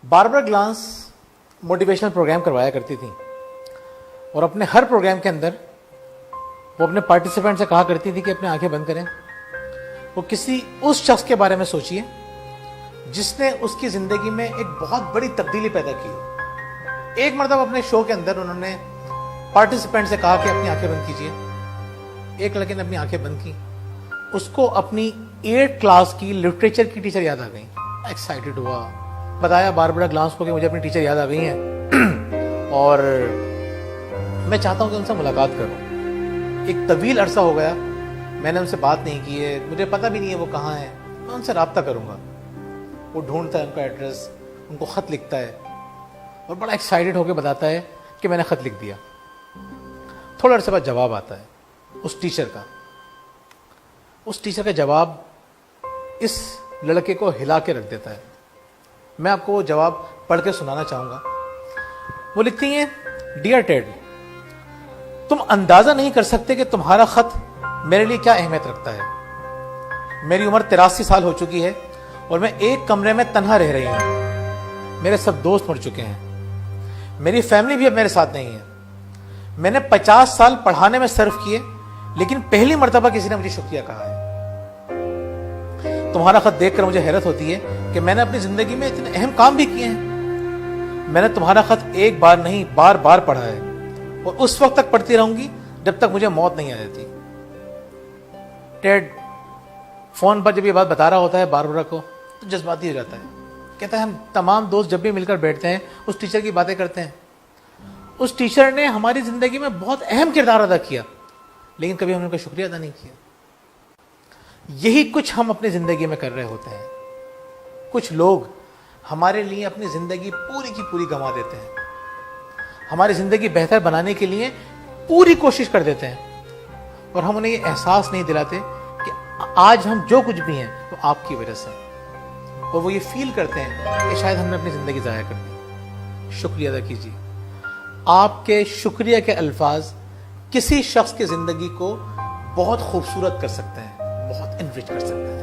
Barbara glance motivational programme کروایا کرتی تھی اور اپنے ہر پروگرام کے اندر وہ اپنے پارٹیسپینٹ سے کہا کرتی تھی کہ اپنے آنکھیں بند کریں. وہ کسی اس شخص کے بارے میں سوچئے جس نے اس کی زندگی میں ایک بہت بڑی تبدیلی پیدا کی. ایک مرتبہ اپنے شو کے اندر انہوں نے پارٹیسپینٹ سے کہا کہ اپنی آنکھیں بند کیجئے. ایک لڑکے نے اپنی آنکھیں بند کی. اس کو اپنی 8 کلاس کی لٹریچر کی ٹیچر یاد آ گئی. ایکسائٹڈ ہوا, بتایا باربرا گلانس کو کہ مجھے اپنی ٹیچر یاد آ گئی ہیں اور میں چاہتا ہوں کہ ان سے ملاقات کروں. ایک طویل عرصہ ہو گیا میں نے ان سے بات نہیں کی ہے, مجھے پتہ بھی نہیں ہے وہ کہاں ہیں, میں ان سے رابطہ کروں گا. وہ ڈھونڈتا ہے ان کا ایڈریس, ان کو خط لکھتا ہے اور بڑا ایکسائٹڈ ہو کے بتاتا ہے کہ میں نے خط لکھ دیا. تھوڑا عرصے بعد جواب آتا ہے اس ٹیچر کا. اس ٹیچر کا جواب اس لڑکے کو ہلا کے رکھ دیتا ہے. میں آپ کو وہ جواب پڑھ کے سنانا چاہوں گا. وہ لکھتی ہیں, ڈیئر ٹیڈ, تم اندازہ نہیں کر سکتے کہ تمہارا خط میرے لیے کیا اہمیت رکھتا ہے. میری عمر 83 سال ہو چکی ہے اور میں ایک کمرے میں تنہا رہ رہی ہوں. میرے سب دوست مر چکے ہیں. میری فیملی بھی اب میرے ساتھ نہیں ہے. میں نے 50 سال پڑھانے میں صرف کیے لیکن پہلی مرتبہ کسی نے مجھے شکریہ کہا ہے. تمہارا خط دیکھ کر مجھے حیرت ہوتی ہے کہ میں نے اپنی زندگی میں اتنے اہم کام بھی کیے ہیں. میں نے تمہارا خط ایک بار نہیں بار بار پڑھا ہے اور اس وقت تک پڑھتی رہوں گی جب تک مجھے موت نہیں آ جاتی. ٹیڈ فون پر جب یہ بات بتا رہا ہوتا ہے باربرا کو تو جذباتی ہو جاتا ہے. کہتا ہے ہم تمام دوست جب بھی مل کر بیٹھتے ہیں اس ٹیچر کی باتیں کرتے ہیں. اس ٹیچر نے ہماری زندگی میں بہت اہم کردار ادا کیا لیکن کبھی ہم نے ان کا شکریہ ادا نہیں کیا. یہی کچھ ہم اپنی زندگی میں کر رہے ہوتے ہیں. کچھ لوگ ہمارے لیے اپنی زندگی پوری کی پوری گنوا دیتے ہیں, ہماری زندگی بہتر بنانے کے لیے پوری کوشش کر دیتے ہیں اور ہم انہیں یہ احساس نہیں دلاتے کہ آج ہم جو کچھ بھی ہیں وہ آپ کی وجہ سے, اور وہ یہ فیل کرتے ہیں کہ شاید ہم نے اپنی زندگی ضائع کر دی. شکریہ ادا کیجیے. آپ کے شکریہ کے الفاظ کسی شخص کی زندگی کو بہت خوبصورت کر سکتے ہیں, بہت انرچ کر سکتے ہیں.